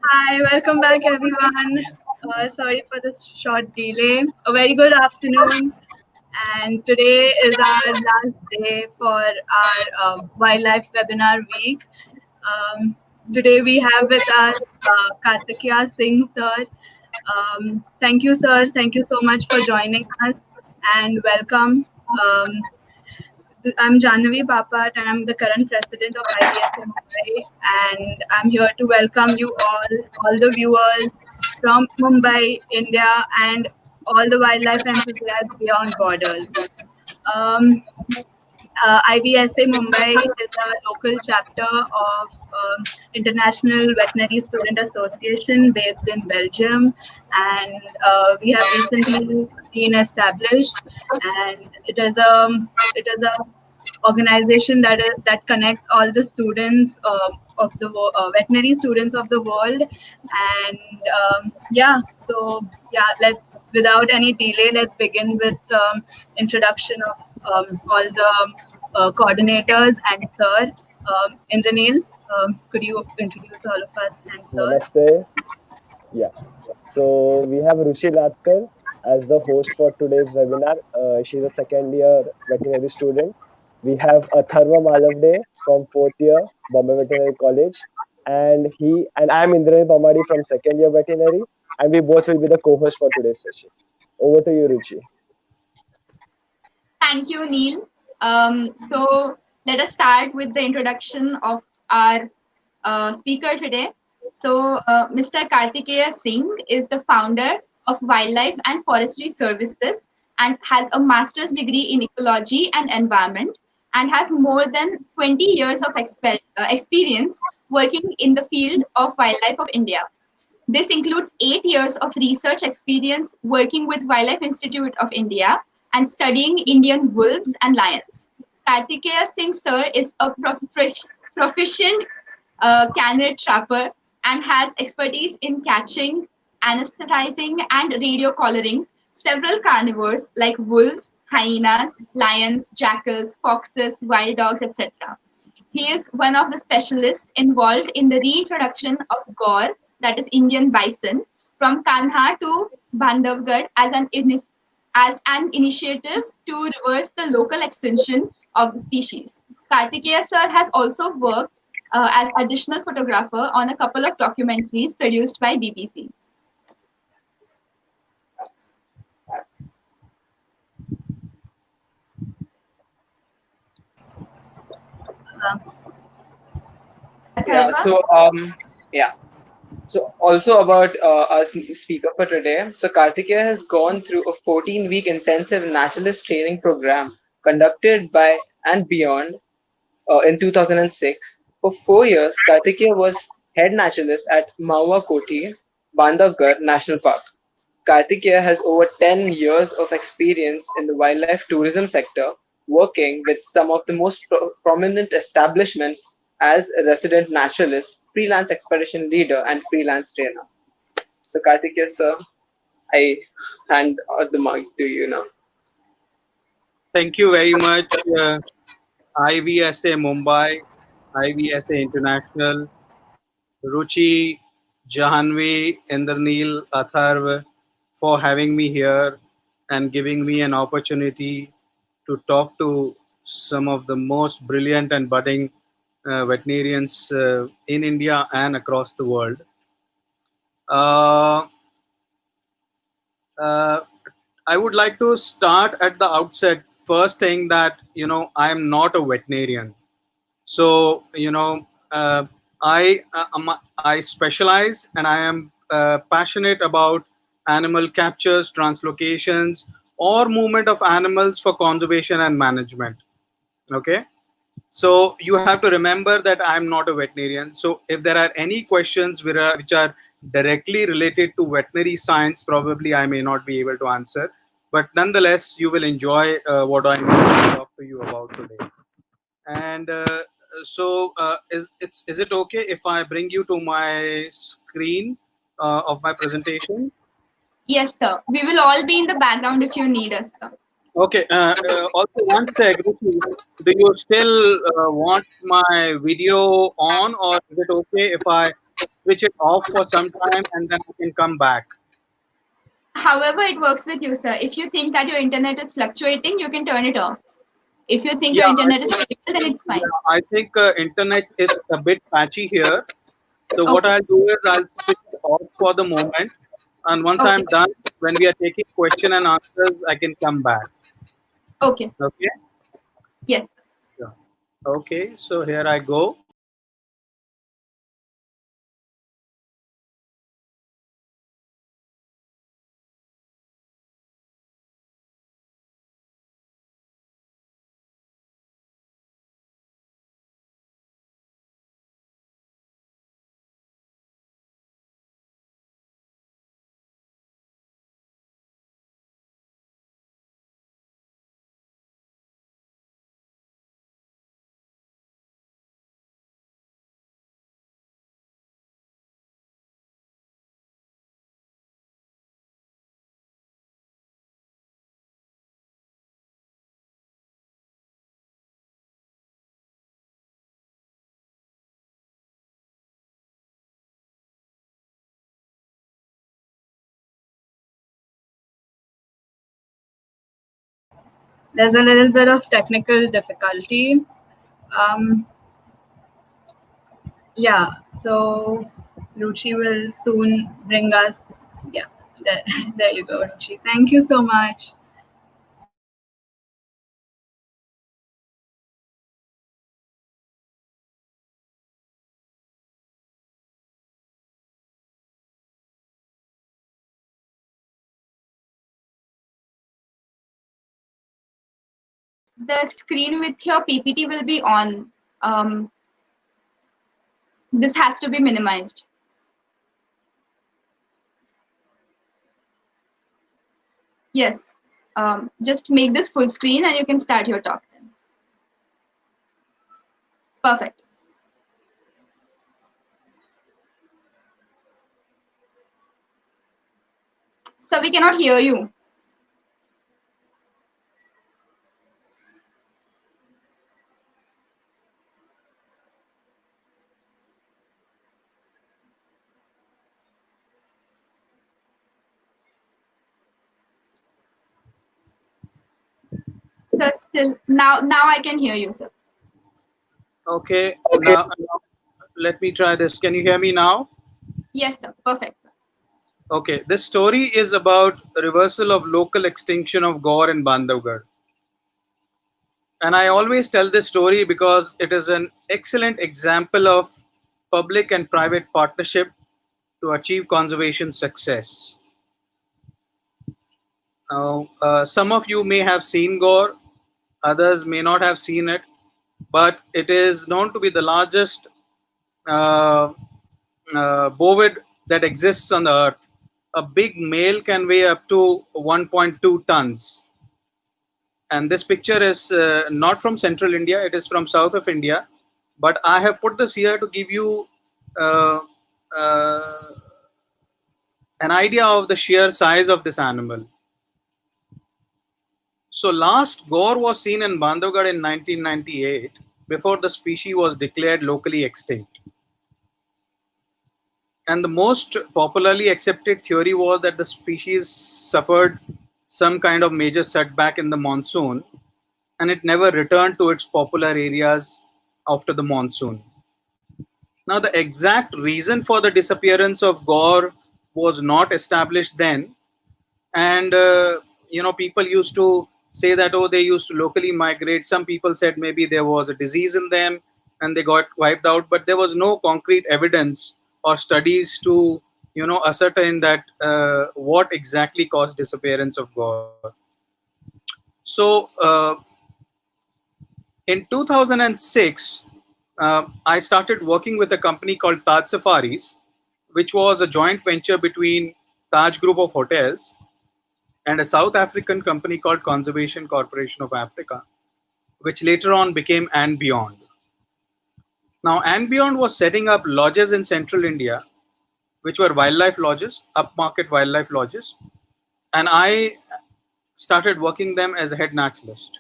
Hi, welcome back everyone. Sorry for this short delay. A very good afternoon. And today is our last day for our wildlife webinar week. Um, Today we have with us Kartikeya Singh sir. Thank you, sir. Thank you so much for joining us and welcome. I'm Janvi Papat and I'm the current president of IBS in Mumbai, and I'm here to welcome you all the viewers from Mumbai, India, and all the wildlife enthusiasts beyond borders. Um, IBSA Mumbai is a local chapter of International Veterinary Student Association based in Belgium, and we have recently been established. And it is a organization that connects all the students of the veterinary students of the world. And let's without any delay, let's begin with introduction of all the coordinators and sir. Indranil, could you introduce all of us and sir? Namaste. Yeah. So we have Ruchi Latkar as the host for today's webinar. She's a second year veterinary student. We have Atharva Malavde from fourth year, Bombay Veterinary College. And I am Indrani Pamadi from second year veterinary. And we both will be the co-host for today's session. Over to you, Ruchi. Thank you, Neil. So let us start with the introduction of our speaker today. So Mr. Kartikeya Singh is the founder of Wildlife and Forestry Services and has a master's degree in ecology and environment and has more than 20 years of experience working in the field of wildlife of India. This includes 8 years of research experience working with Wildlife Institute of India and studying Indian wolves and lions. Kartikeya Singh sir is a proficient canid trapper and has expertise in catching, anesthetizing, and radio collaring several carnivores like wolves, hyenas, lions, jackals, foxes, wild dogs, etc. He is one of the specialists involved in the reintroduction of gaur, that is Indian bison, from Kanha to Bandhavgarh as an initiative to reverse the local extinction of the species. Kartikeya sir has also worked as additional photographer on a couple of documentaries produced by BBC. Yeah. So also about our speaker for today. So Kartikeya has gone through a 14-week intensive naturalist training program conducted by and beyond in 2006. For 4 years, Kartikeya was head naturalist at Maua Koti, Bandhavgarh National Park. Kartikeya has over 10 years of experience in the wildlife tourism sector, working with some of the most prominent establishments as a resident naturalist, freelance expedition leader, and freelance trainer. So, Kartikeya sir, I hand the mic to you now. Thank you very much, IVSA Mumbai, IVSA International, Ruchi, Jahanvi, Indranil, Atharv, for having me here and giving me an opportunity to talk to some of the most brilliant and budding veterinarians in India and across the world. I would like to start at the outset. First thing that, I am not a veterinarian. So, I specialize and I am passionate about animal captures, translocations, or movement of animals for conservation and management. Okay. So you have to remember that I'm not a veterinarian. So if there are any questions which are directly related to veterinary science, probably I may not be able to answer. But nonetheless, you will enjoy what I'm going to talk to you about today. And is it okay if I bring you to my screen of my presentation? Yes, sir. We will all be in the background if you need us, sir. Okay. Also, one sec. Do you still want my video on, or is it okay if I switch it off for some time and then I can come back. However, it works with you, sir. If you think that your internet is fluctuating, you can turn it off. If you think your Yeah, internet is stable, then it's fine. I think internet is a bit patchy here. So what Okay. I'll do is I'll switch it off for the moment, and once Okay. I'm done, when we are taking question and answers, I can come back. Okay. Okay. Yes. Yeah. Okay. So here I go. There's a little bit of technical difficulty. Um, yeah, so Ruchi will soon bring us. Yeah, there, there you go, Ruchi. Thank you so much. The screen with your PPT will be on. This has to be minimized. Yes. Just make this full screen and you can start your talk then. Perfect. So we cannot hear you. So still now I can hear you, sir. Okay. Now let me try this. Can you hear me now? Yes, sir. Perfect. Okay. This story is about reversal of local extinction of Gaur in Bandhavgarh. And I always tell this story because it is an excellent example of public and private partnership to achieve conservation success. Now, some of you may have seen Gaur, others may not have seen it, but it is known to be the largest uh, bovid that exists on the earth. A big male can weigh up to 1.2 tons. And this picture is not from central India, it is from south of India. But I have put this here to give you uh, uh, an idea of the sheer size of this animal. So last Gaur was seen in Bandhavgarh in 1998 before the species was declared locally extinct. And the most popularly accepted theory was that the species suffered some kind of major setback in the monsoon and it never returned to its popular areas after the monsoon. Now, the exact reason for the disappearance of Gaur was not established then, and people used to say that they used to locally migrate. Some people said maybe there was a disease in them and they got wiped out, but there was no concrete evidence or studies to ascertain that what exactly caused disappearance of Gaur. So in 2006, I started working with a company called Taj Safaris, which was a joint venture between Taj Group of Hotels and a South African company called Conservation Corporation of Africa, which later on became And Beyond. Now, And Beyond was setting up lodges in central India, which were wildlife lodges, upmarket wildlife lodges, and I started working them as a head naturalist.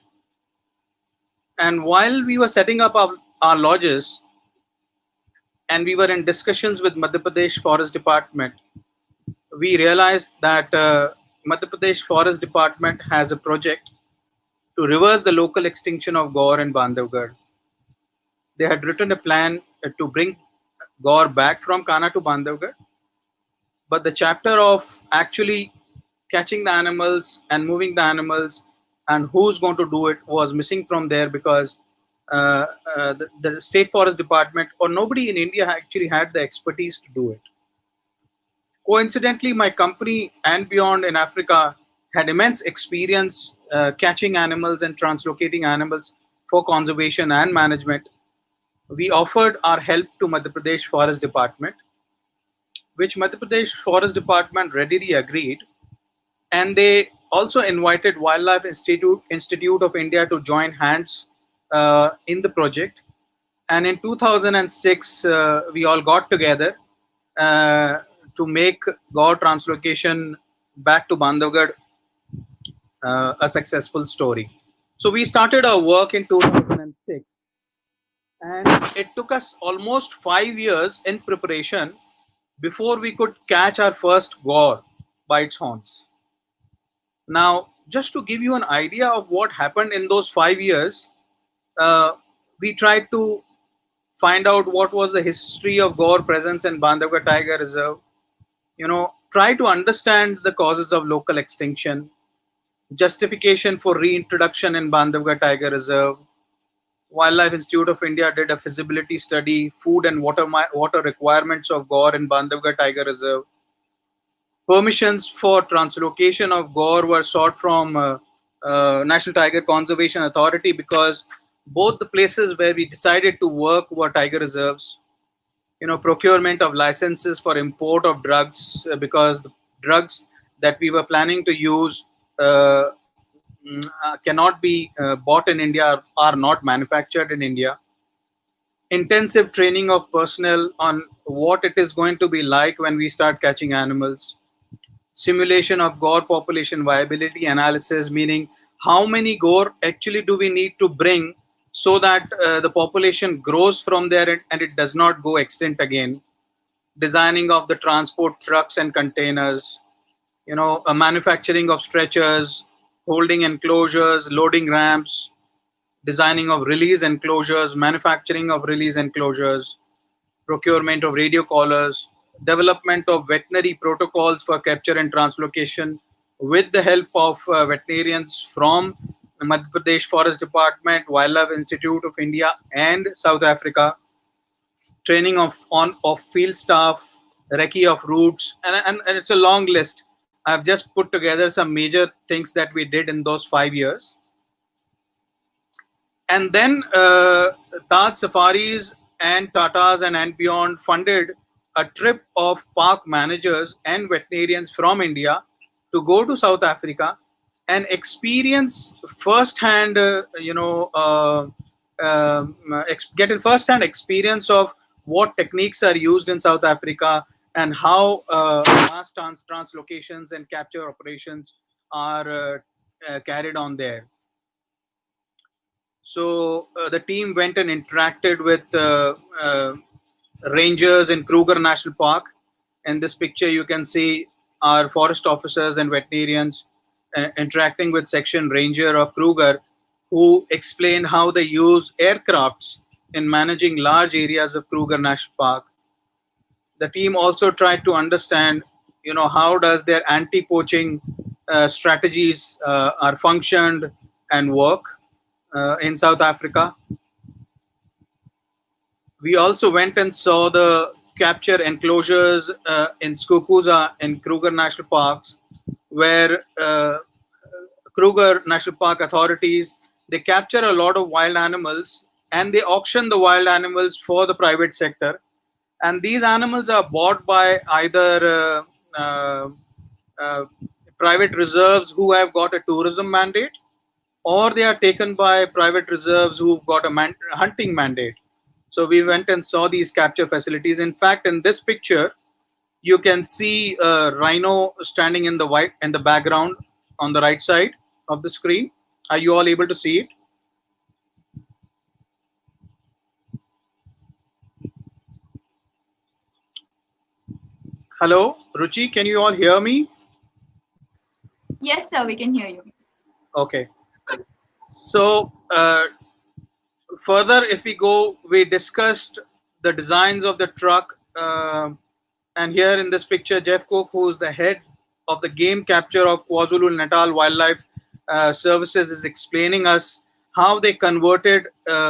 And while we were setting up our lodges, and we were in discussions with Madhya Pradesh Forest Department. We realized that Madhya Pradesh Forest Department has a project to reverse the local extinction of gaur in Bandhavgarh. They had written a plan to bring gaur back from Kana to Bandhavgarh, but the chapter of actually catching the animals and moving the animals and who's going to do it was missing from there, because the state forest department or nobody in India actually had the expertise to do it. Coincidentally, my company and beyond in Africa had immense experience catching animals and translocating animals for conservation and management. We offered our help to Madhya Pradesh Forest Department, which Madhya Pradesh Forest Department readily agreed, and they also invited Wildlife Institute of India to join hands in the project. And in 2006, we all got together uh, to make gaur translocation back to Bandhavgarh a successful story. So we started our work in 2006, and it took us almost 5 years in preparation before we could catch our first gaur by its horns. Now, just to give you an idea of what happened in those 5 years, uh, we tried to find out what was the history of gaur presence in Bandhavgarh Tiger Reserve. Try to understand the causes of local extinction, justification for reintroduction in Bandhavgarh Tiger Reserve. Wildlife Institute of India did a feasibility study, food and water requirements of gaur in Bandhavgarh Tiger Reserve. Permissions for translocation of gaur were sought from National Tiger Conservation Authority, because both the places where we decided to work were tiger reserves. Procurement of licenses for import of drugs, because the drugs that we were planning to use uh, cannot be bought in India, are not manufactured in India. Intensive training of personnel on what it is going to be like when we start catching animals. Simulation of gaur population viability analysis, meaning how many gaur actually do we need to bring so that the population grows from there and it does not go extinct again. Designing of the transport trucks and containers, a manufacturing of stretchers, holding enclosures, loading ramps, designing of release enclosures, manufacturing of release enclosures, procurement of radio collars, development of veterinary protocols for capture and translocation with the help of veterinarians from Madhya Pradesh Forest Department, Wildlife Institute of India, and South Africa. Training of field staff, recce of routes, and it's a long list. I've just put together some major things that we did in those 5 years. And then Taj Safaris and Tatas and Beyond funded a trip of park managers and veterinarians from India to go to South Africa and experience firsthand, get a firsthand experience of what techniques are used in South Africa and how mass translocations and capture operations are carried on there. So the team went and interacted with rangers in Kruger National Park. In this picture, you can see our forest officers and veterinarians interacting with section ranger of Kruger, who explained how they use aircrafts in managing large areas of Kruger National Park. The team also tried to understand, how does their anti-poaching strategies are functioned and work in South Africa. We also went and saw the capture enclosures in Skukuza in Kruger National Parks, where Kruger National Park authorities, they capture a lot of wild animals and they auction the wild animals for the private sector. And these animals are bought by either uh, private reserves who have got a tourism mandate, or they are taken by private reserves who've got a hunting mandate. So we went and saw these capture facilities. In fact, in this picture, you can see a rhino standing in the white in the background on the right side of the screen. Are you all able to see it? Hello, Ruchi, can you all hear me? Yes, sir, we can hear you. Okay. So, further, if we go, we discussed the designs of the truck. And here in this picture, Jeff Cook, who's the head of the game capture of KwaZulu Natal Wildlife Services, is explaining us how they converted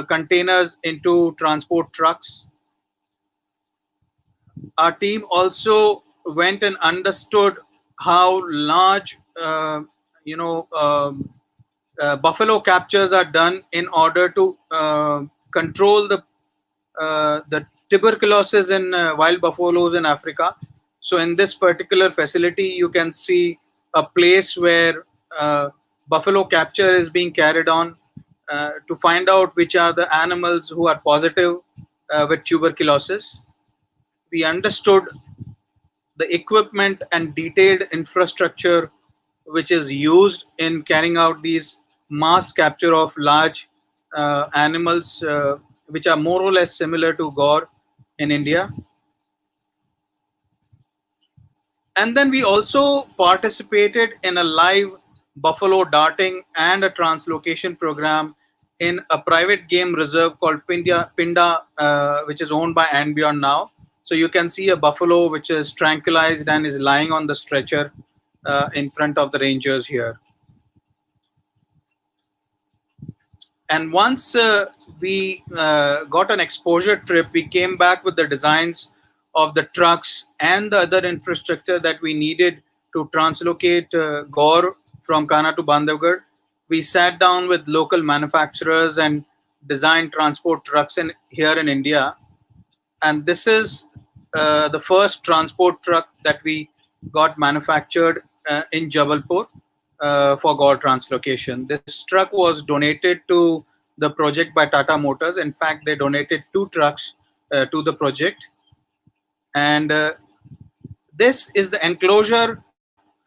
containers into transport trucks. Our team also went and understood how large, buffalo captures are done in order to control the tuberculosis in wild buffaloes in Africa. So in this particular facility, you can see a place where buffalo capture is being carried on to find out which are the animals who are positive with tuberculosis. We understood the equipment and detailed infrastructure which is used in carrying out these mass capture of large animals, which are more or less similar to gore in India. And then we also participated in a live buffalo darting and a translocation program in a private game reserve called Pinda, which is owned by and Beyond now. So you can see a buffalo which is tranquilized and is lying on the stretcher in front of the rangers here. And once we got an exposure trip, we came back with the designs of the trucks and the other infrastructure that we needed to translocate gore from Kana to Bandhavgarh. We sat down with local manufacturers and designed transport trucks here in India. And this is the first transport truck that we got manufactured in Jabalpur for gore translocation. This truck was donated to the project by Tata Motors. In fact, they donated 2 trucks to the project. And this is the enclosure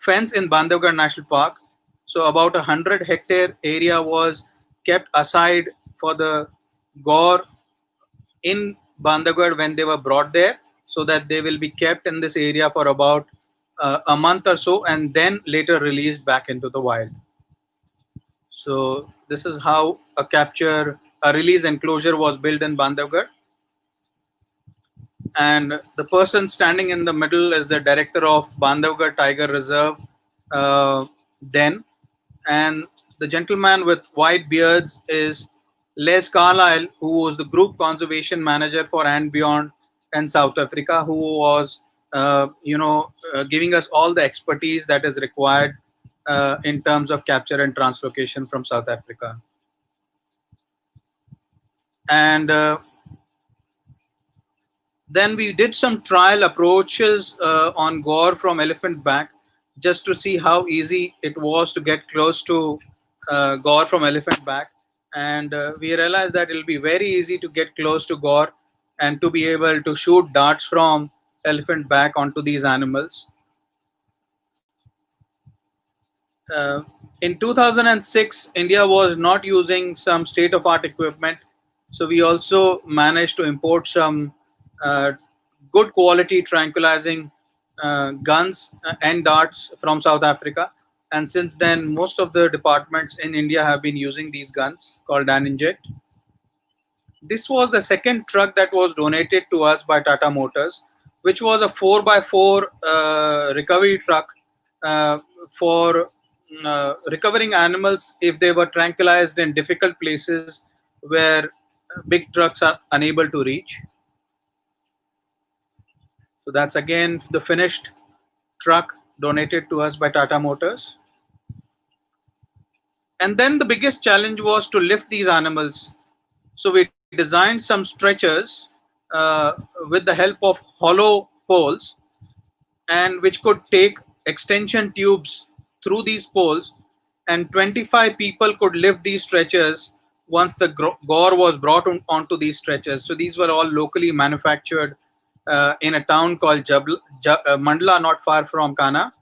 fence in Bandhavgarh National Park. So about 100-hectare area was kept aside for the gore in Bandhavgarh when they were brought there, so that they will be kept in this area for about a month or so and then later released back into the wild. So this is how a release enclosure was built in Bandhavgarh. And the person standing in the middle is the director of Bandhavgarh Tiger Reserve then. And the gentleman with white beards is Les Carlyle, who was the group conservation manager for And Beyond in South Africa, who was giving us all the expertise that is required in terms of capture and translocation from South Africa. And then we did some trial approaches on gore from elephant back, just to see how easy it was to get close to gore from elephant back. And we realized that it'll be very easy to get close to gore and to be able to shoot darts from elephant back onto these animals. In 2006, India was not using some state-of-art equipment, so we also managed to import some good quality tranquilizing guns and darts from South Africa. And since then, most of the departments in India have been using these guns called Daninjet. This was the second truck that was donated to us by Tata Motors, which was a 4x4 recovery truck for recovering animals if they were tranquilized in difficult places where big trucks are unable to reach. So that's again the finished truck donated to us by Tata Motors. And then the biggest challenge was to lift these animals. So we designed some stretchers with the help of hollow poles, and which could take extension tubes through these poles, and 25 people could lift these stretchers once the gore was brought onto these stretchers. So these were all locally manufactured in a town called Mandla, not far from Kana.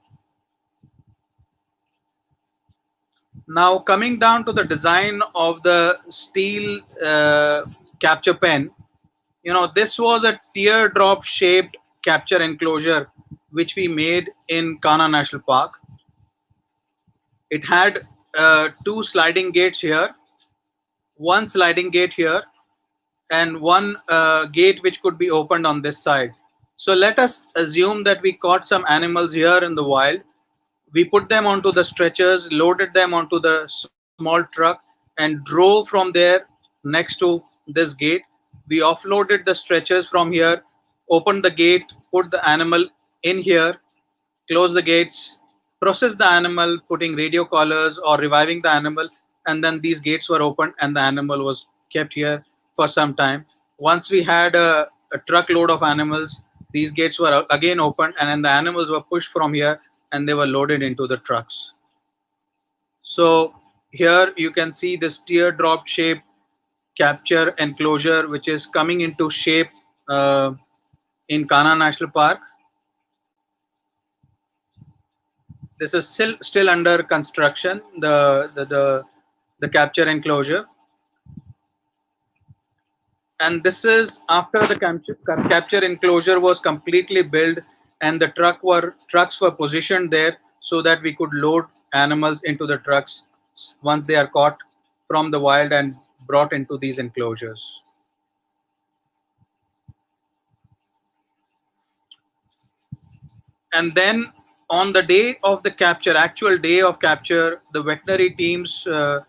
Now coming down to the design of the steel capture pen, this was a teardrop shaped capture enclosure which we made in Kana National Park. It had two sliding gates here, one sliding gate here, and one gate which could be opened on this side. So let us assume that we caught some animals here in the wild. We put them onto the stretchers, loaded them onto the small truck, and drove from there next to this gate. We offloaded the stretchers from here, opened the gate, put the animal in here, close the gates, process the animal, putting radio collars or reviving the animal, and then these gates were opened and the animal was kept here for some time. Once we had a truckload of animals, these gates were again opened, and then the animals were pushed from here and they were loaded into the trucks. So here you can see this teardrop shape capture enclosure which is coming into shape uh, in Kana National Park. This is still under construction, the capture enclosure, and this is after the capture enclosure was completely built and the trucks were positioned there so that we could load animals into the trucks once they are caught from the wild and brought into these enclosures. And then on the day of the capture, actual day of capture, the veterinary teams uh,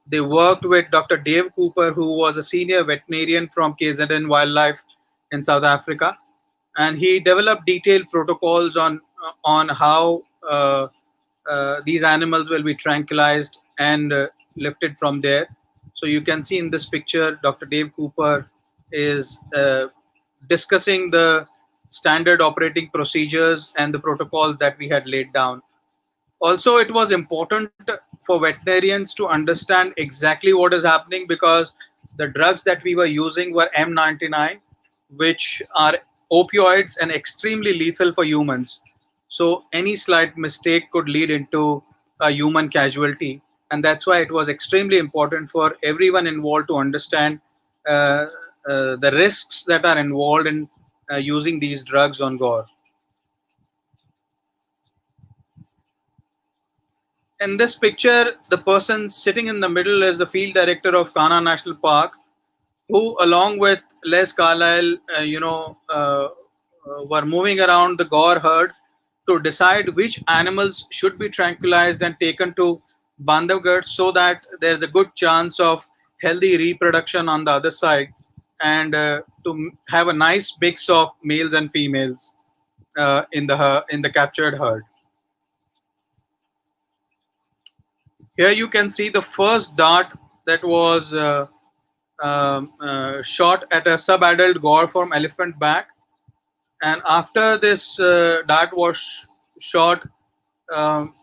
they worked with Dr. Dave Cooper, who was a senior veterinarian from KZN Wildlife in South Africa, and he developed detailed protocols on how these animals will be tranquilized and lifted from there. So you can see in this picture, Dr. Dave Cooper is discussing the standard operating procedures and the protocols that we had laid down. Also, it was important for veterinarians to understand exactly what is happening because the drugs that we were using were M99, which are opioids and extremely lethal for humans. So any slight mistake could lead into a human casualty, and that's why it was extremely important for everyone involved to understand uh, the risks that are involved in using these drugs on gore. In this picture, the person sitting in the middle is the field director of Kana National Park, who, along with Les Carlisle, were moving around the Gore herd to decide which animals should be tranquilized and taken to Bandhavgarh so that there's a good chance of healthy reproduction on the other side and to have a nice mix of males and females in the captured herd. Here you can see the first dart that was shot at a sub-adult gore from elephant back, and after this dart was shot, um,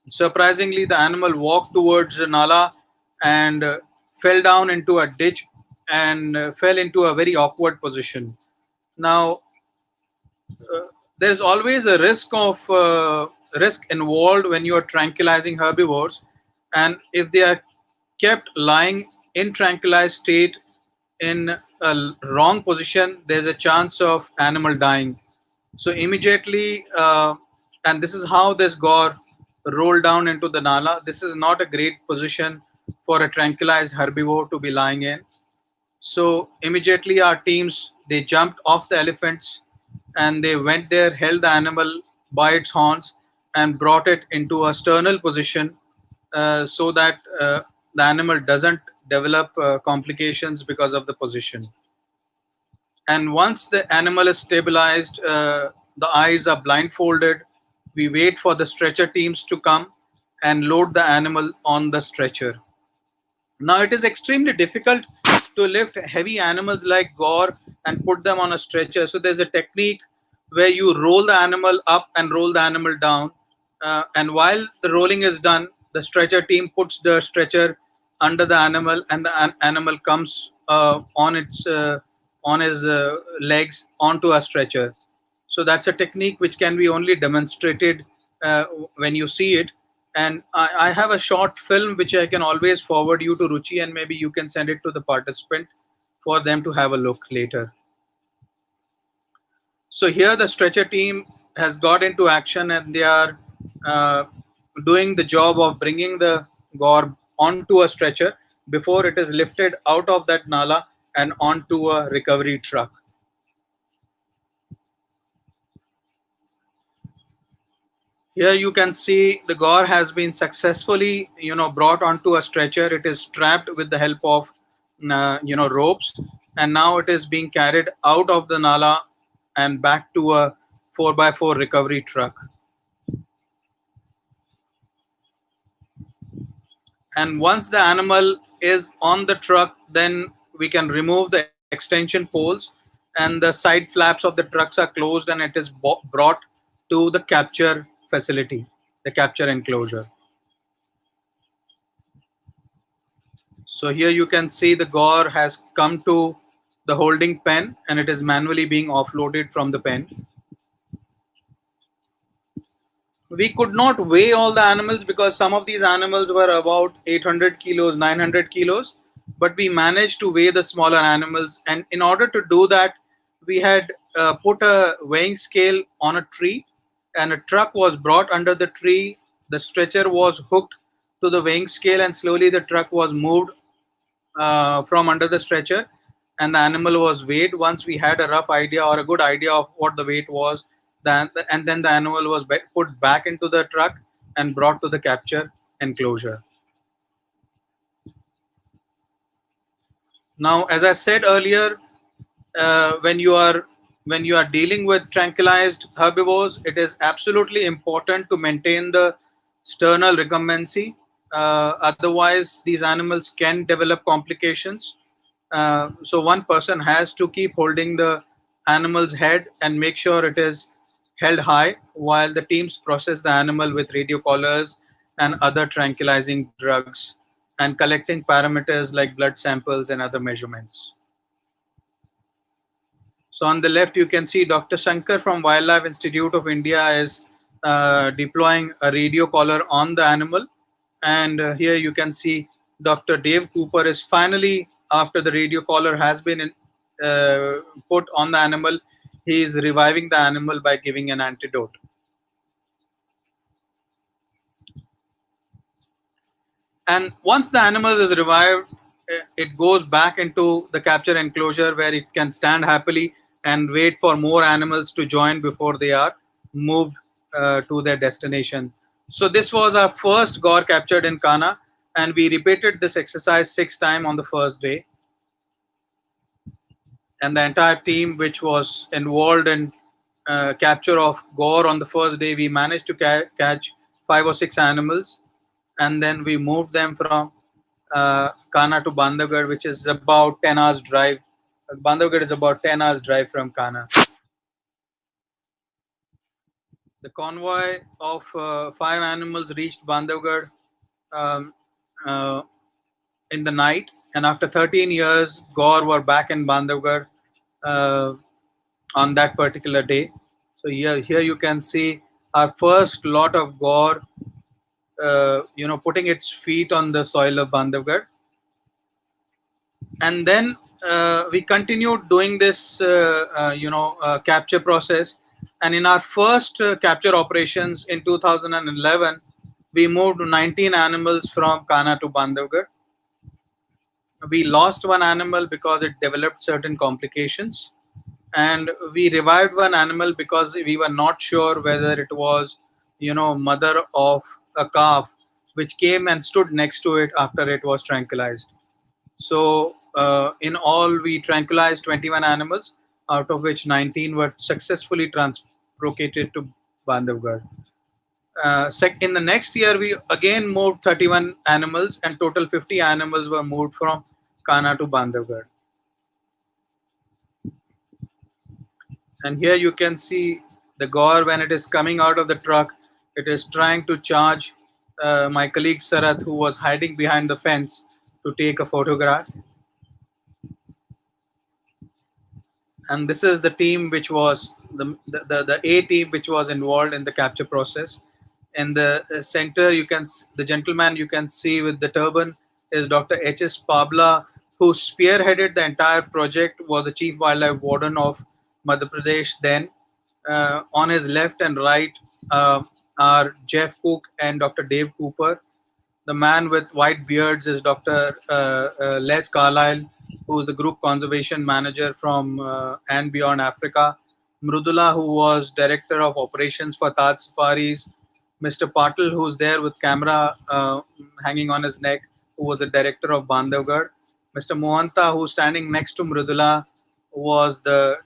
surprisingly the animal walked towards the nala and fell down into a ditch and fell into a very awkward position. Now there's always a risk involved when you are tranquilizing herbivores, and if they are kept lying in tranquilized state in a wrong position, there's a chance of animal dying. So immediately, and this is how this gore rolled down into the nala. This is not a great position for a tranquilized herbivore to be lying in. So immediately our teams, they jumped off the elephants and they went there, held the animal by its horns and brought it into a sternal position so that the animal doesn't develop complications because of the position. And once the animal is stabilized, the eyes are blindfolded. We wait for the stretcher teams to come and load the animal on the stretcher. Now, it is extremely difficult to lift heavy animals like gore and put them on a stretcher. So, there's a technique where you roll the animal up and roll the animal down. And while the rolling is done, the stretcher team puts the stretcher under the animal, and the animal comes on his legs onto a stretcher. So that's a technique which can be only demonstrated when you see it. And I have a short film which I can always forward you to Ruchi, and maybe you can send it to the participant for them to have a look later. So here the stretcher team has got into action, and they are uh, doing the job of bringing the gore onto a stretcher before it is lifted out of that nala and onto a recovery truck. Here you can see the gore has been successfully, brought onto a stretcher. It is strapped with the help of, ropes, and now it is being carried out of the nala and back to a 4x4 recovery truck. And once the animal is on the truck, then we can remove the extension poles, and the side flaps of the trucks are closed, and it is brought to the capture facility, the capture enclosure. So here you can see the gore has come to the holding pen, and it is manually being offloaded from the pen. We could not weigh all the animals because some of these animals were about 800 kilos, 900 kilos, but we managed to weigh the smaller animals. And in order to do that, we had put a weighing scale on a tree, and a truck was brought under the tree. The stretcher was hooked to the weighing scale, and slowly the truck was moved from under the stretcher, and the animal was weighed. Once we had a rough idea or a good idea of what the weight was, and then the animal was put back into the truck and brought to the capture enclosure. Now, as I said earlier, when you are dealing with tranquilized herbivores, it is absolutely important to maintain the sternal recumbency. Otherwise, these animals can develop complications. So one person has to keep holding the animal's head and make sure it is held high while the teams process the animal with radio collars and other tranquilizing drugs, and collecting parameters like blood samples and other measurements. So on the left, you can see Dr. Shankar from Wildlife Institute of India is deploying a radio collar on the animal. And here you can see Dr. Dave Cooper is finally, after the radio collar has been put on the animal, he is reviving the animal by giving an antidote. And once the animal is revived, it goes back into the capture enclosure where it can stand happily and wait for more animals to join before they are moved to their destination. So this was our first gore captured in Kana, and we repeated this exercise 6 times on the first day. And the entire team which was involved in capture of gore on the first day, we managed to catch 5 or 6 animals, and then we moved them from Kana to Bandhavgarh, which is about 10 hours drive. Bandhavgarh is about 10 hours drive from Kana. The convoy of 5 animals reached Bandhavgarh um, uh, in the night, and after 13 years, gore were back in Bandhavgarh on that particular day. So here you can see our first lot of gore, putting its feet on the soil of Bandhavgarh. And then we continued doing this capture process, and in our first capture operations in 2011 we moved 19 animals from Kana to Bandhavgarh. We lost one animal because it developed certain complications, and we revived one animal because we were not sure whether it was mother of a calf which came and stood next to it after it was tranquilized. So in all, we tranquilized 21 animals, out of which 19 were successfully translocated to Bandhavgarh. In the next year, we again moved 31 animals, and total 50 animals were moved from Kana to Bandhavgarh. And here you can see the gore when it is coming out of the truck. It is trying to charge my colleague Sarath, who was hiding behind the fence, to take a photograph. And this is the team which was the A team which was involved in the capture process. In the center, the gentleman you can see with the turban is Dr. H.S. Pabla, who spearheaded the entire project, was the chief wildlife warden of Madhya Pradesh then, On his left and right are Jeff Cook and Dr. Dave Cooper. The man with white beards is Dr. Les Carlyle, who is the group conservation manager from and beyond Africa. Mrudula, who was director of operations for Taj Safaris. Mr. Patil, who's there with camera hanging on his neck, who was the director of Bandhavgarh. Mr. Mohanta, who's standing next to Mrudula, was the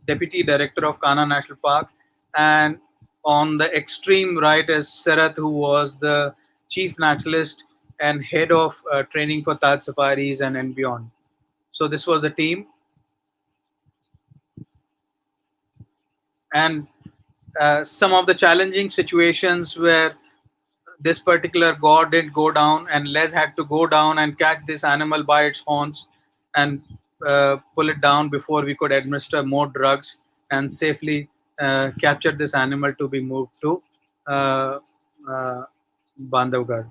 deputy director of Kana National Park. And on the extreme right is Sarath, who was the chief naturalist and head of training for Taj Safaris and beyond. So this was the team. And some of the challenging situations where this particular god did go down, and Les had to go down and catch this animal by its horns and pull it down before we could administer more drugs and safely capture this animal to be moved to uh, uh, Bandhavgarh.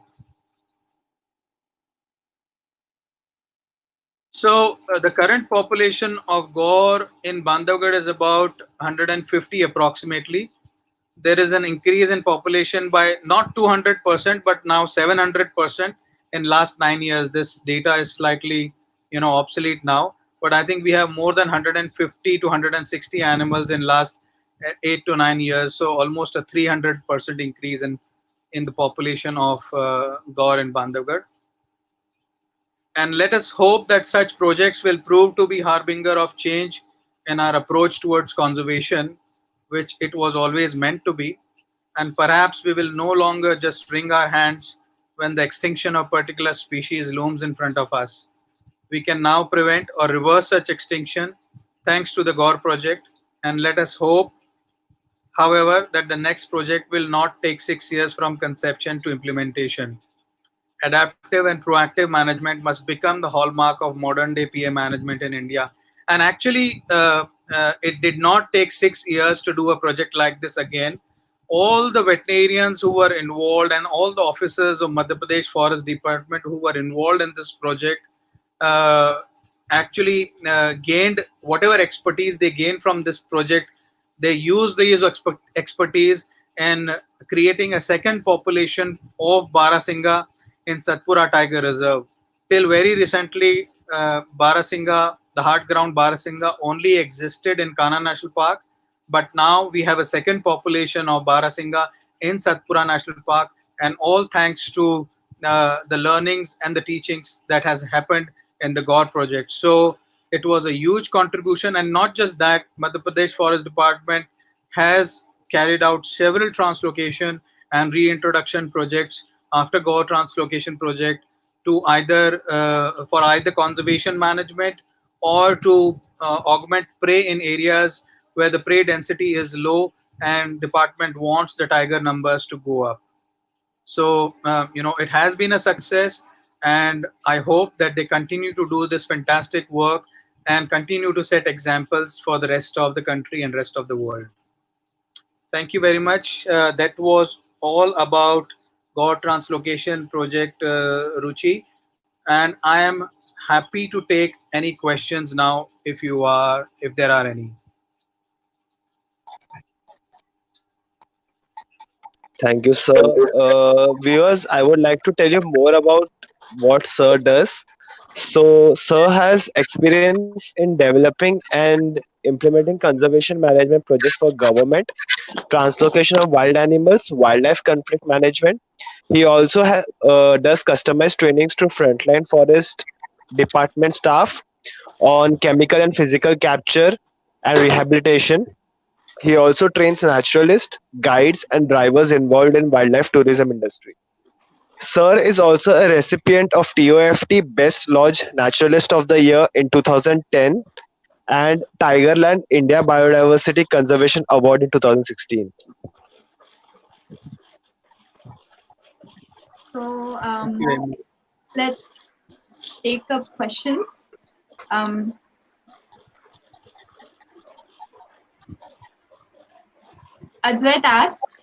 So the current population of Gaur in Bandhavgarh is about 150 approximately. There is an increase in population by not 200% but now 700% in last 9 years. This data is slightly obsolete now, but I think we have more than 150 to 160 animals in last 8 to 9 years, so almost a 300% increase in the population of Gaur in Bandhavgarh. And let us hope that such projects will prove to be harbinger of change in our approach towards conservation, which it was always meant to be. And perhaps we will no longer just wring our hands when the extinction of particular species looms in front of us. We can now prevent or reverse such extinction thanks to the Gaur project. And let us hope, however, that the next project will not take 6 years from conception to implementation. Adaptive and proactive management must become the hallmark of modern day PA management in India. And actually, it did not take 6 years to do a project like this again. All the veterinarians who were involved and all the officers of Madhya Pradesh Forest Department who were involved in this project uh, actually gained whatever expertise they gained from this project. They used these expertise in creating a second population of Barasinga in Satpura Tiger Reserve. Till very recently, Barasinga, the hard ground Barasinga, only existed in Kana National Park, but now we have a second population of Barasinga in Satpura National Park, and all thanks to the learnings and the teachings that has happened in the Gaur project. So it was a huge contribution, and not just that, Madhya Pradesh Forest Department has carried out several translocation and reintroduction projects after Gaur translocation project to either for either conservation management or to augment prey in areas where the prey density is low and department wants the tiger numbers to go up. So it has been a success, and I hope that they continue to do this fantastic work and continue to set examples for the rest of the country and rest of the world. Thank you very much. That was all about Gaur Translocation Project, Ruchi, and I am happy to take any questions now if there are any. Thank you, sir. Viewers, I would like to tell you more about what Sir does. So, Sir has experience in developing and implementing conservation management projects for government, translocation of wild animals, wildlife conflict management. He also does customized trainings to frontline forest department staff on chemical and physical capture and rehabilitation. He also trains naturalists, guides, and drivers involved in wildlife tourism industry. Sir is also a recipient of TOFT Best Lodge Naturalist of the Year in 2010 and Tigerland India Biodiversity Conservation Award in 2016. So Thank you very much. let's take up questions. Um, Advait asks,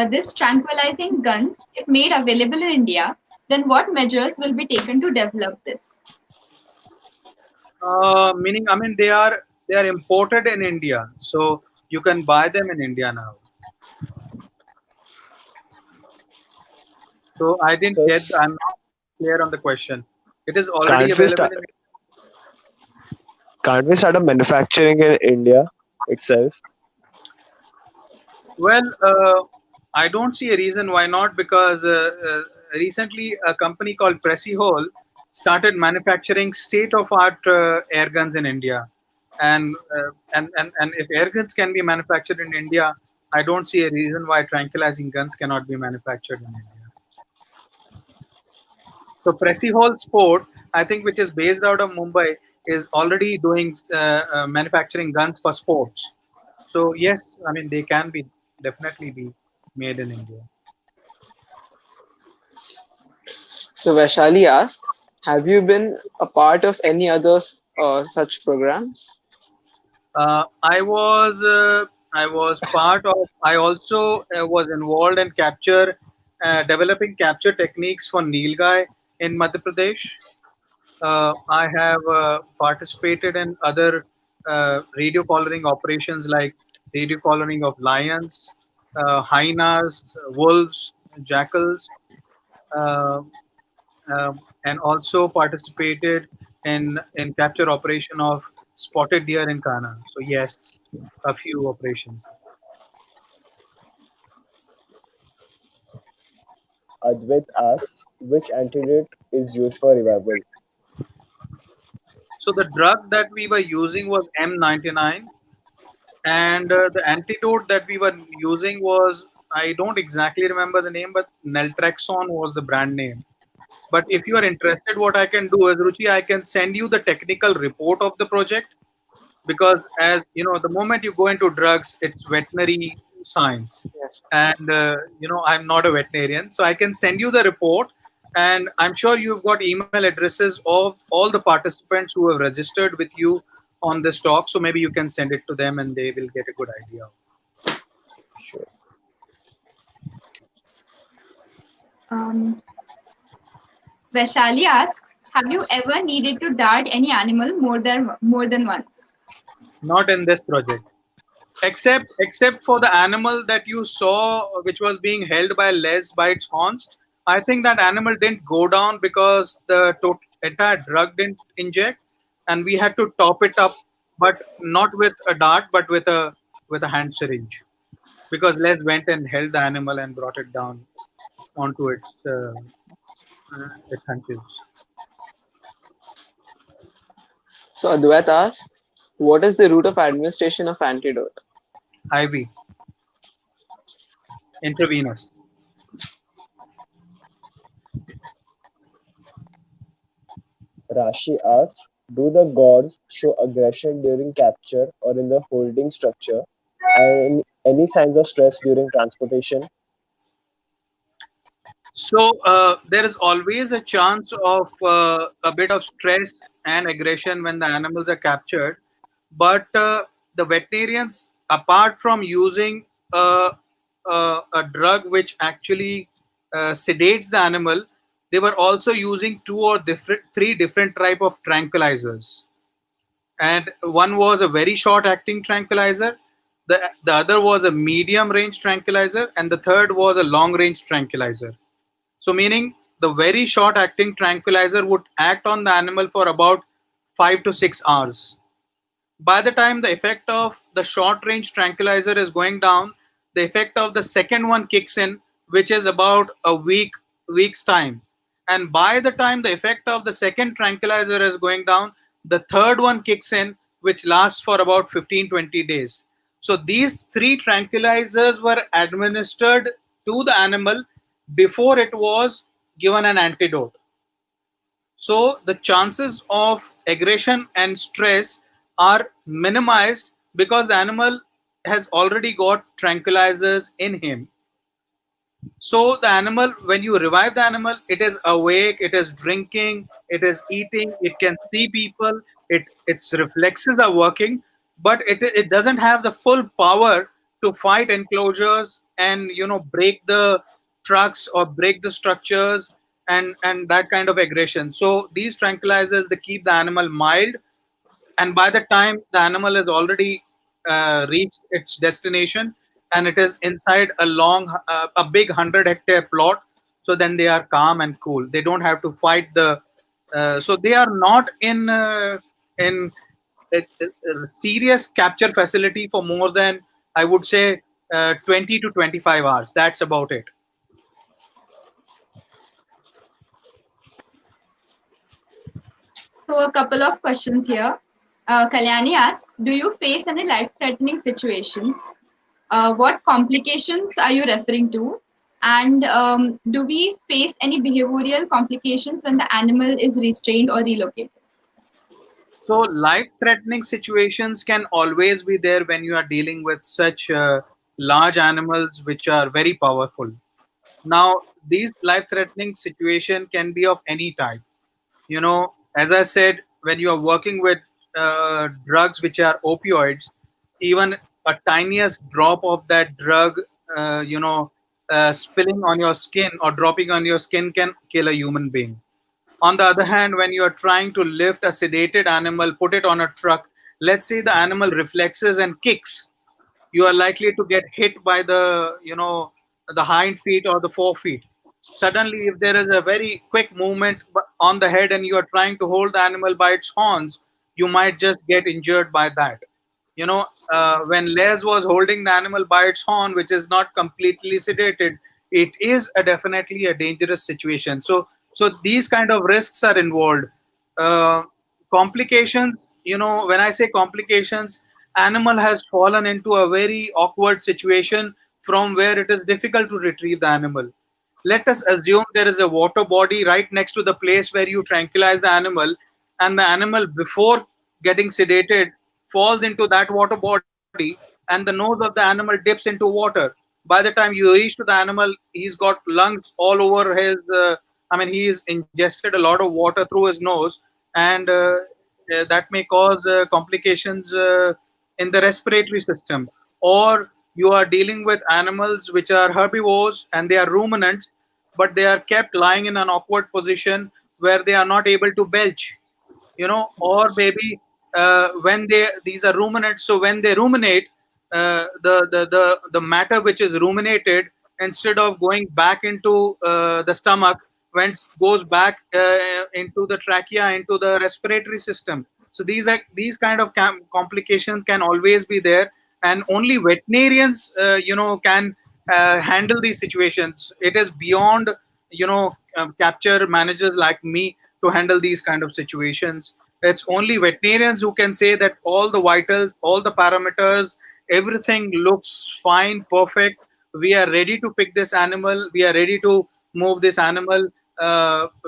this tranquilizing guns, if made available in India, then what measures will be taken to develop this? Meaning, I mean, they are imported in India. So You can buy them in India now. So I didn't So get. I'm not clear on the question. It is already can't we available start? in. Can't we start a manufacturing in India itself? Well, I don't see a reason why not, because recently a company called Pressy Hole started manufacturing state-of-art air guns in India, and if air guns can be manufactured in India, I don't see a reason why tranquilizing guns cannot be manufactured in India. So Pressy Hole Sport, I think, which is based out of Mumbai, is already doing manufacturing guns for sports. So yes, I mean they can be definitely be made in India. So Vaishali asks, have you been a part of any other such programs? I was part of. I also was involved in capture, developing capture techniques for Nilgai in Madhya Pradesh. I have participated in other radio collaring operations like radio collaring of lions, hyenas, wolves, jackals, uh, and also participated in capture operation of spotted deer in Ghana. So yes, a few operations. Advait asks which antidote is used for revival. So the drug that we were using was M99, and the antidote that we were using was, I don't exactly remember the name, but Naltrexone was the brand name. But if you are interested, what I can do is, Ruchi, I can send you the technical report of the project, because as you know, the moment you go into drugs, it's veterinary science, Yes. and I'm not a veterinarian, so I can send you the report, and I'm sure you've got email addresses of all the participants who have registered with you on this talk, so maybe you can send it to them and they will get a good idea. Sure. Um, Vaishali asks, have you ever needed to dart any animal more than once? Not in this project, except for the animal that you saw, which was being held by Les by its horns. I think that animal didn't go down because the entire drug didn't inject, and we had to top it up, but not with a dart, but with a hand syringe, because Les went and held the animal and brought it down onto its hunches. So Advait asks, what is the route of administration of antidote? IV, intravenous. Rashi asks, do the gods show aggression during capture or in the holding structure? And any signs of stress during transportation? So there is always a chance of a bit of stress and aggression when the animals are captured, but the veterinarians, apart from using a drug which actually sedates the animal, they were also using three different type of tranquilizers, and one was a very short acting tranquilizer, the other was a medium range tranquilizer, and the third was a long range tranquilizer. So, meaning the very short acting tranquilizer would act on the animal for about 5 to 6 hours. By the time the effect of the short range tranquilizer is going down, the effect of the second one kicks in, which is about a week's time. And by the time the effect of the second tranquilizer is going down, the third one kicks in, which lasts for about 15-20 days. So these three tranquilizers were administered to the animal before it was given an antidote. So the chances of aggression and stress are minimized because the animal has already got tranquilizers in him. So the animal, when you revive the animal, it is awake, it is drinking, it is eating, it can see people, its reflexes are working, but it doesn't have the full power to fight enclosures and break the trucks or break the structures and that kind of aggression. So these tranquilizers, they keep the animal mild, and by the time the animal is already reached its destination, and it is inside a big 100-hectare plot. So then they are calm and cool. They don't have to fight so they are not in a serious capture facility for more than, I would say, 20 to 25 hours. That's about it. So, a couple of questions here. Kalyani asks, do you face any life-threatening situations? What complications are you referring to? And do we face any behavioral complications when the animal is restrained or relocated? So, life threatening situations can always be there when you are dealing with such large animals which are very powerful. Now, these life threatening situation can be of any type. As I said, when you are working with drugs which are opioids, even a tiniest drop of that drug, spilling on your skin or dropping on your skin can kill a human being. On the other hand, when you are trying to lift a sedated animal, put it on a truck, let's say the animal reflexes and kicks, you are likely to get hit by the hind feet or the forefeet. Suddenly, if there is a very quick movement on the head and you are trying to hold the animal by its horns, you might just get injured by that. When Les was holding the animal by its horn, which is not completely sedated, it is definitely a dangerous situation. So these kind of risks are involved. uh, Complications, when I say complications, animal has fallen into a very awkward situation from where it is difficult to retrieve the animal. Let us assume there is a water body right next to the place where you tranquilize the animal, and the animal, before getting sedated, falls into that water body, and the nose of the animal dips into water. By the time you reach to the animal, he's got lungs all over his. He's ingested a lot of water through his nose, and that may cause complications in the respiratory system. Or you are dealing with animals which are herbivores and they are ruminants, but they are kept lying in an awkward position where they are not able to belch. Or Yes. maybe when these are ruminants, so when they ruminate, the matter which is ruminated, instead of going back into the stomach, when it goes back into the trachea, into the respiratory system. So these kind of complications can always be there, and only veterinarians can handle these situations. It is beyond capture managers like me to handle these kind of situations. It's only veterinarians who can say that all the vitals, all the parameters, everything looks fine, perfect. We are ready to pick this animal. We are ready to move this animal.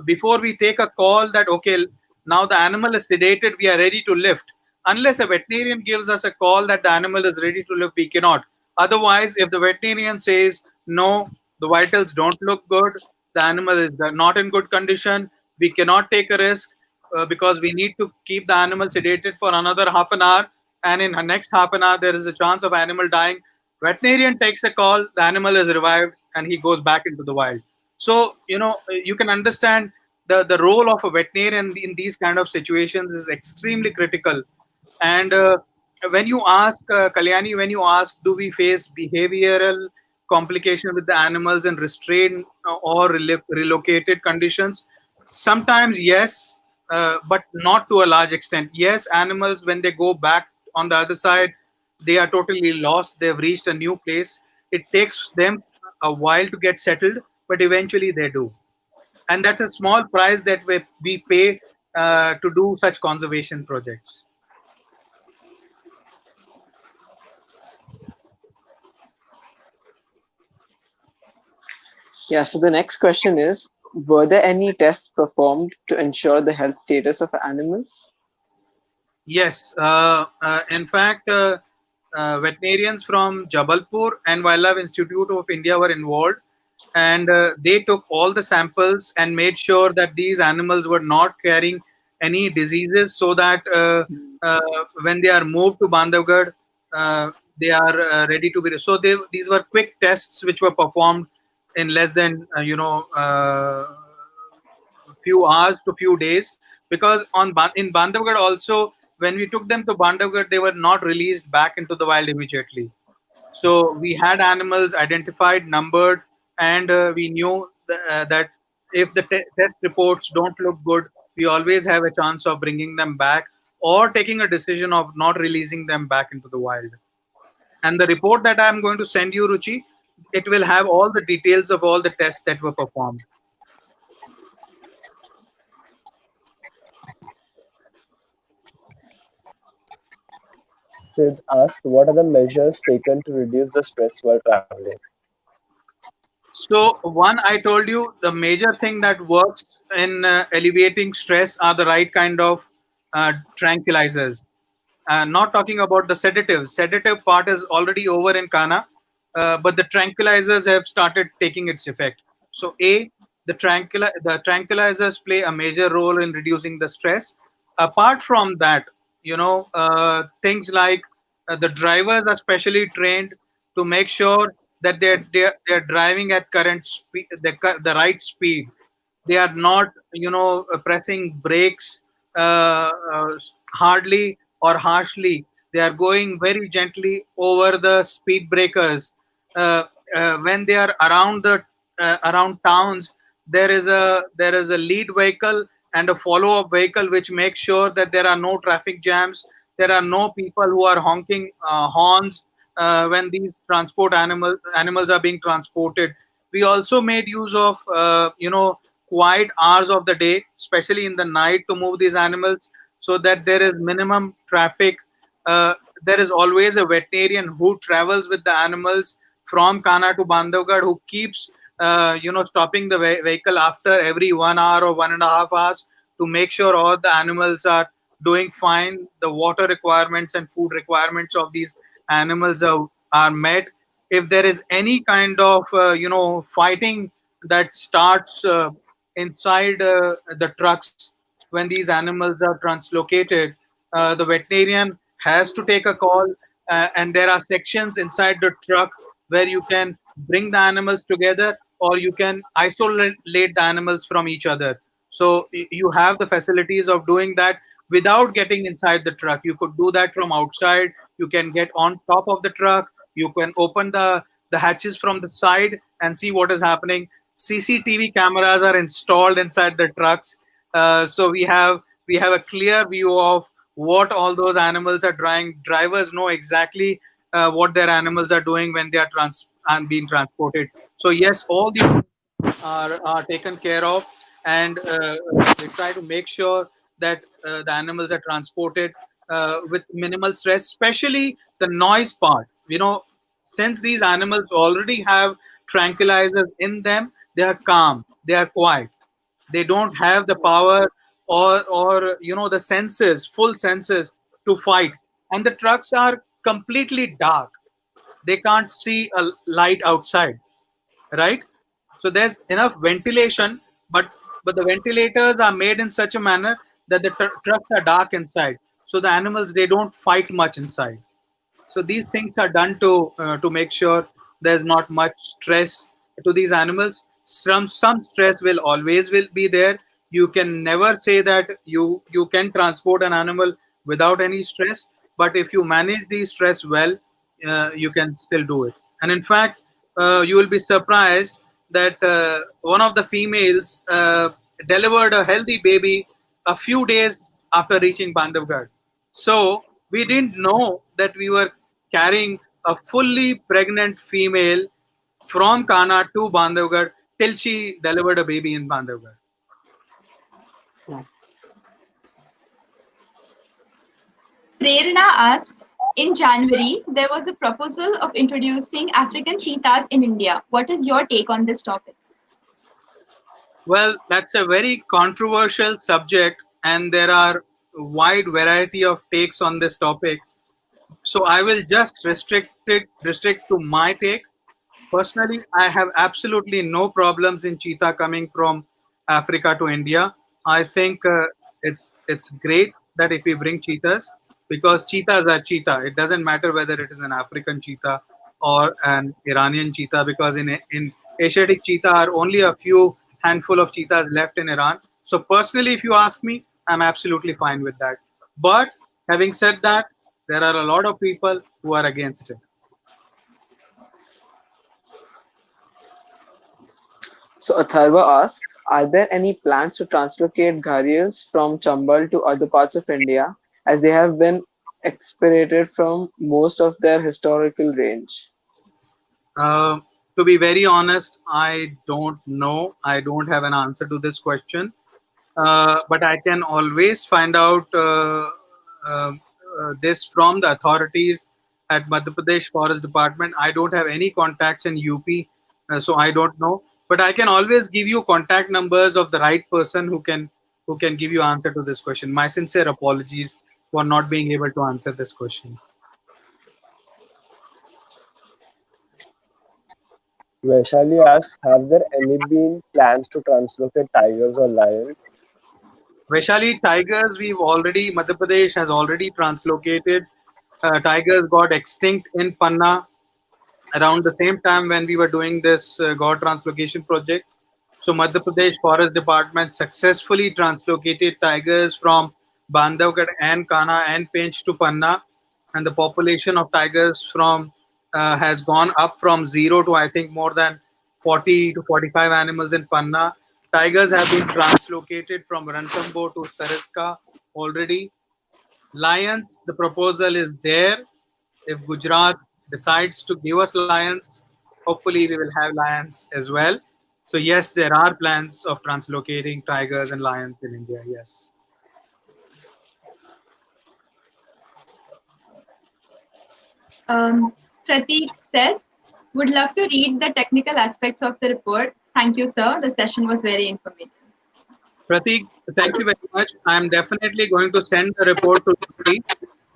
Before we take a call that, okay, now the animal is sedated, we are ready to lift. Unless a veterinarian gives us a call that the animal is ready to lift, we cannot. Otherwise, if the veterinarian says, no, the vitals don't look good, the animal is not in good condition, we cannot take a risk, because we need to keep the animal sedated for another half an hour, and in the next half an hour there is a chance of animal dying. Veterinarian takes a call, the animal is revived, and he goes back into the wild. So you can understand the role of a veterinarian in these kind of situations is extremely critical. And when you ask, Kalyani, when you ask, do we face behavioral complication with the animals and restrained or relocated conditions? Sometimes yes, but not to a large extent. Yes, animals, when they go back on the other side, they are totally lost. They've reached a new place. It takes them a while to get settled, but eventually they do. And that's a small price that we pay to do such conservation projects. Yeah, so the next question is, were there any tests performed to ensure the health status of animals? Yes, in fact, veterinarians from Jabalpur and Wildlife Institute of India were involved, and they took all the samples and made sure that these animals were not carrying any diseases, so that when they are moved to Bandhavgarh, uh, they are ready to be. So these were quick tests which were performed in less than few hours to few days, because in Bandhavgarh also, when we took them to Bandhavgarh, they were not released back into the wild immediately. So we had animals identified, numbered, and we knew that if the test reports don't look good, we always have a chance of bringing them back or taking a decision of not releasing them back into the wild. And the report that I'm going to send you, Ruchi, it will have all the details of all the tests that were performed. Sid asked, what are the measures taken to reduce the stress while traveling? So, one, I told you the major thing that works in alleviating stress are the right kind of tranquilizers. Not talking about the sedatives. Sedative part is already over in Kana, but the tranquilizers have started taking its effect. So, the tranquilizers play a major role in reducing the stress. Apart from that, things like the drivers are specially trained to make sure that they're driving at current speed, the right speed. They are not pressing brakes hardly or harshly. They are going very gently over the speed breakers. uh, when they are around towns, there is a lead vehicle and a follow up vehicle which makes sure that there are no traffic jams, there are no people who are honking horns when these animals are being transported. We also made use of quiet hours of the day, especially in the night, to move these animals so that there is minimum traffic. uh, there is always a veterinarian who travels with the animals from Kana to Bandhavgarh, who keeps stopping the vehicle after every 1 hour or 1.5 hours to make sure all the animals are doing fine, the water requirements and food requirements of these animals are met. If there is any kind of fighting that starts inside the trucks when these animals are translocated, the veterinarian has to take a call, and there are sections inside the truck where you can bring the animals together or you can isolate the animals from each other. So you have the facilities of doing that without getting inside the truck. You could do that from outside. You can get on top of the truck. You can open the hatches from the side and see what is happening. CCTV cameras are installed inside the trucks, so we have a clear view of what all those animals are trying. Drivers know exactly what their animals are doing when they are and being transported. So yes, all these are taken care of, and we try to make sure that the animals are transported with minimal stress, especially the noise part. Since these animals already have tranquilizers in them, they are calm, they are quiet, they don't have the power or the senses, full senses, to fight. And the trucks are completely dark, they can't see a light outside, right? So there's enough ventilation, but the ventilators are made in such a manner that the trucks are dark inside, so the animals, they don't fight much inside. So these things are done to make sure there's not much stress to these animals. Some stress will always will be there. You can never say that you can transport an animal without any stress, but if you manage the stress well, you can still do it. And in fact, you will be surprised that one of the females delivered a healthy baby a few days after reaching Bandhavgarh. So we didn't know that we were carrying a fully pregnant female from Kana to Bandhavgarh till she delivered a baby in Bandhavgarh. Prerna asks, in January, there was a proposal of introducing African cheetahs in India. What is your take on this topic? Well, that's a very controversial subject, and there are a wide variety of takes on this topic. So I will just restrict to my take. Personally, I have absolutely no problems in cheetah coming from Africa to India. I think it's great that if we bring cheetahs, because cheetahs are cheetah. It doesn't matter whether it is an African cheetah or an Iranian cheetah, because in Asiatic cheetah are only a few handful of cheetahs left in Iran. So personally, if you ask me, I'm absolutely fine with that. But Having said that, there are a lot of people who are against it. So Atharva asks, are there any plans to translocate gharials from Chambal to other parts of India as they have been expirated from most of their historical range? Uh, to be very honest, I don't know. I don't have an answer to this question. But I can always find out this from the authorities at Madhya Pradesh Forest Department. I don't have any contacts in UP, so I don't know. But I can always give you contact numbers of the right person who can give you answer to this question. My sincere apologies for not being able to answer this question. Vaishali asks, have there any been plans to translocate tigers or lions? Vaishali, tigers, Madhya Pradesh has already translocated. Tigers got extinct in Panna around the same time when we were doing this God translocation project. So Madhya Pradesh Forest Department successfully translocated tigers from Bandhavgarh and Kana and Pench to Panna, and the population of tigers from has gone up from zero to I think more than 40 to 45 animals in Panna. Tigers have been translocated from Ranthambore to Sariska already. Lions, the proposal is there. If Gujarat decides to give us lions, hopefully we will have lions as well. So yes, there are plans of translocating tigers and lions in India. Yes. Pratik says, would love to read the technical aspects of the report. Thank you, sir. The session was very informative. Pratik, thank you very much. I am definitely going to send the report to Lucy,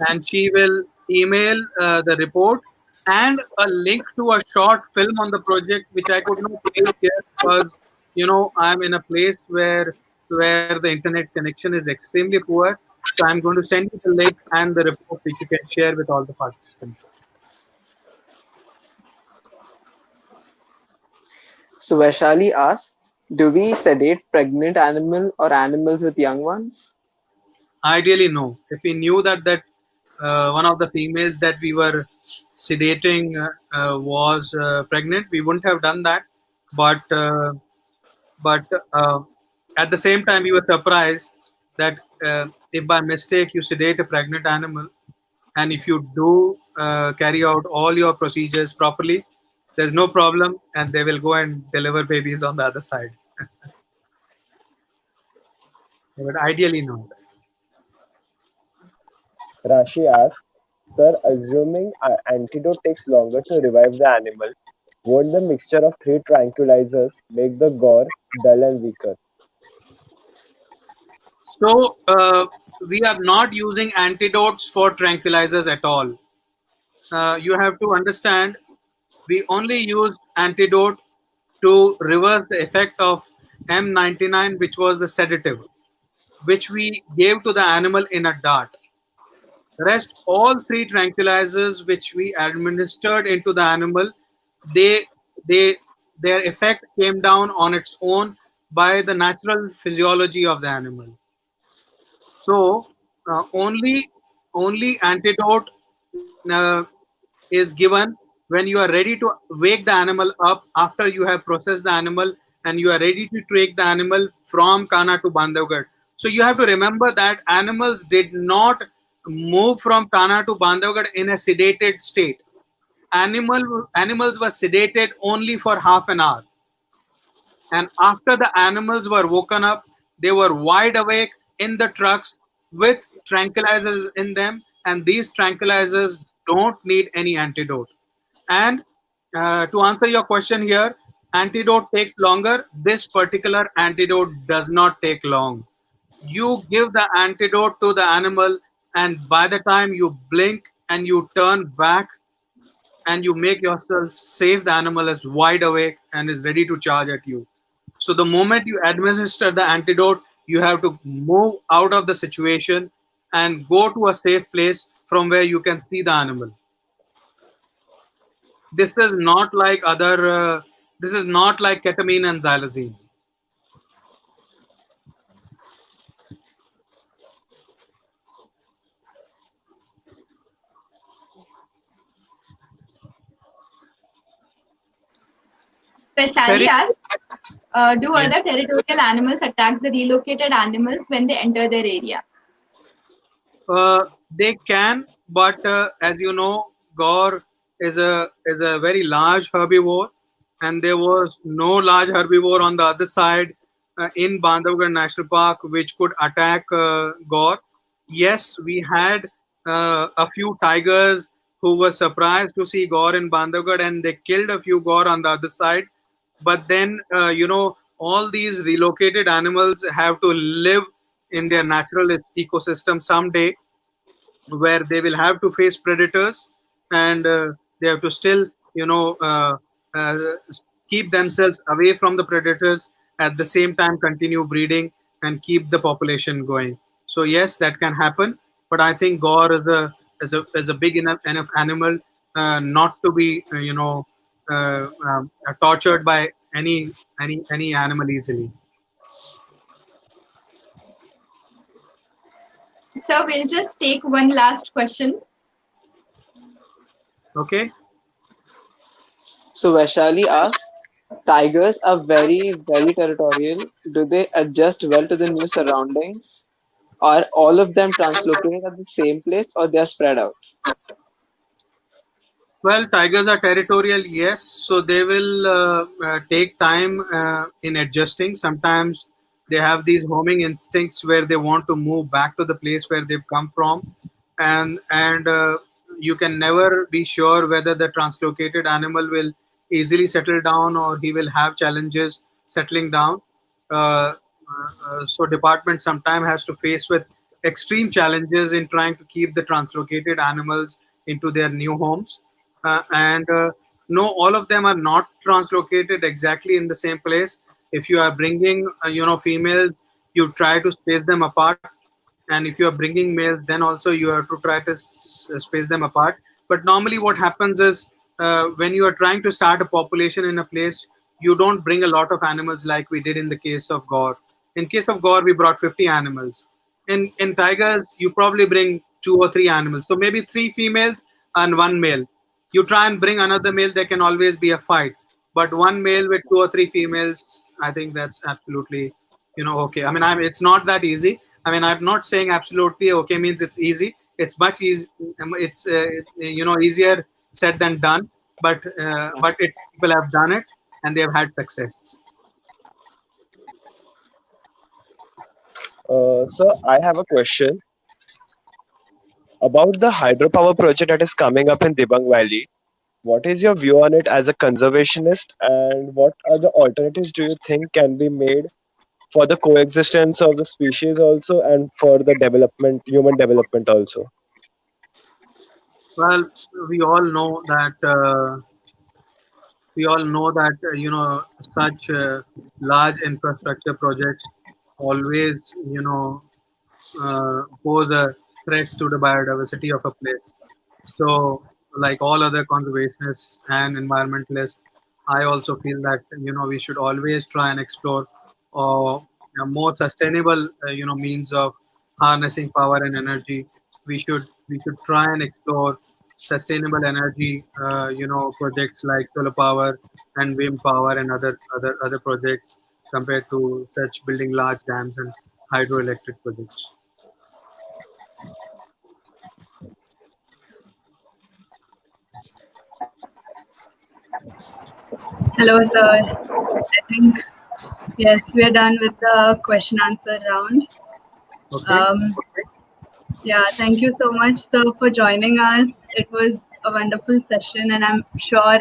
and she will email the report and a link to a short film on the project, which I could not place here because I'm in a place where the internet connection is extremely poor. So I'm going to send you the link and the report, which you can share with all the participants. So Vaishali asks, do we sedate pregnant animal or animals with young ones? Ideally, no. If we knew that one of the females that we were sedating was pregnant, we wouldn't have done that. But but at the same time, we were surprised that if by mistake you sedate a pregnant animal, and if you do carry out all your procedures properly, there's no problem, and they will go and deliver babies on the other side. But ideally, no. Rashi asks, sir, assuming antidote takes longer to revive the animal, won't the mixture of three tranquilizers make the gore dull and weaker? So we are not using antidotes for tranquilizers at all. You have to understand, we only used antidote to reverse the effect of M99, which was the sedative, which we gave to the animal in a dart. Rest, all three tranquilizers which we administered into the animal, they they their effect came down on its own by the natural physiology of the animal. So only antidote is given when you are ready to wake the animal up after you have processed the animal and you are ready to take the animal from Kana to Bandhavgarh. So you have to remember that animals did not move from Kana to Bandhavgarh in a sedated state. Animals were sedated only for half an hour, and after the animals were woken up, they were wide awake in the trucks with tranquilizers in them, and these tranquilizers don't need any antidote. And to answer your question here, antidote takes longer. This particular antidote does not take long. You give the antidote to the animal, and by the time you blink and you turn back and you make yourself safe, the animal is wide awake and is ready to charge at you. So the moment you administer the antidote, you have to move out of the situation and go to a safe place from where you can see the animal. This is not like other. This is not like ketamine and xylazine. Vaishali Very asks, do yeah. other territorial animals attack the relocated animals when they enter their area? They can, but as you know, Gaur is a very large herbivore, and there was no large herbivore on the other side in Bandhavgarh National Park which could attack Gaur. Yes, we had a few tigers who were surprised to see Gaur in Bandhavgarh, and they killed a few Gaur on the other side. But then, all these relocated animals have to live in their natural ecosystem someday, where they will have to face predators, and they have to still uh, keep themselves away from the predators, at the same time continue breeding and keep the population going. So yes, that can happen, but I think gore is a big enough animal not to be tortured by any animal easily. So we'll just take one last question. Okay. So Vaishali asks, tigers are very, very territorial. Do they adjust well to the new surroundings? Are all of them translocated at the same place or they are spread out? Well, tigers are territorial, yes. So they will take time in adjusting. Sometimes they have these homing instincts where they want to move back to the place where they've come from, and you can never be sure whether the translocated animal will easily settle down or he will have challenges settling down. So department sometimes has to face with extreme challenges in trying to keep the translocated animals into their new homes, and no, all of them are not translocated exactly in the same place. If you are bringing females, you try to space them apart, and if you are bringing males, then also you have to try to space them apart. But normally what happens is, when you are trying to start a population in a place, you don't bring a lot of animals like we did in the case of Gaur. In case of Gaur, we brought 50 animals. In tigers, you probably bring two or three animals, so maybe three females and one male. You try and bring another male, there can always be a fight. But one male with two or three females, I think that's absolutely okay. I mean, it's not that easy. I mean, I'm not saying absolutely okay means it's easy. It's much easy. It's easier said than done. But people have done it and they have had success. So I have a question about the hydropower project that is coming up in Dibang Valley. What is your view on it as a conservationist, and what other alternatives do you think can be made for the coexistence of the species also, and for the development, human development also? Well, we all know that such large infrastructure projects always pose a threat to the biodiversity of a place. So, like all other conservationists and environmentalists, I also feel that we should always try and explore more sustainable means of harnessing power and energy. We should try and explore sustainable energy projects like solar power and wind power and other projects, compared to such building large dams and hydroelectric projects. Hello, sir. I think, yes, we're done with the question answer round. Okay. Um, yeah, thank you so much, sir, for joining us. It was a wonderful session, and I'm sure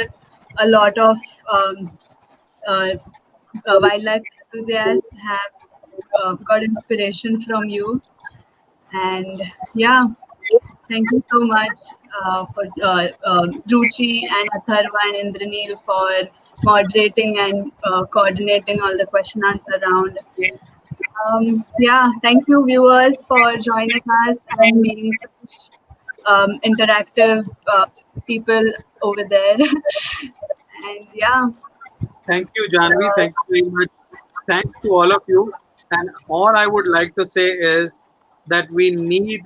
a lot of uh, wildlife enthusiasts have got inspiration from you. And yeah, thank you so much for Ruchi and Atharva and Indranil for moderating and coordinating all the question answer round. Yeah, thank you viewers for joining us and being such interactive people over there. And yeah, Thank you, Janvi. Thank you very much. Thanks to all of you. And all I would like to say is that we need,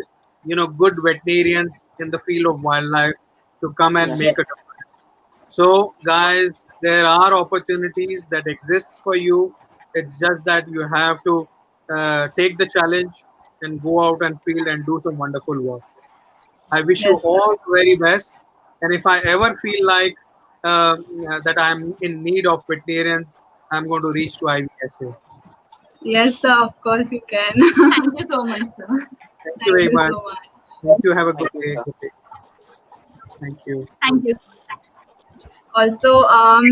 good veterinarians in the field of wildlife to come and Yeah. make a difference. So, guys, there are opportunities that exist for you. It's just that you have to take the challenge and go out and field and do some wonderful work. I wish you Yes, sir. all the very best. And if I ever feel like that I'm in need of veterinarians, I'm going to reach to IVSA. Yes, sir. Of course you can. Thank you so much, sir. Thank you Thank very you much. so much. Thank you. Have a good Thank you, day. sir. Good day. Thank you. Thank you. Also, for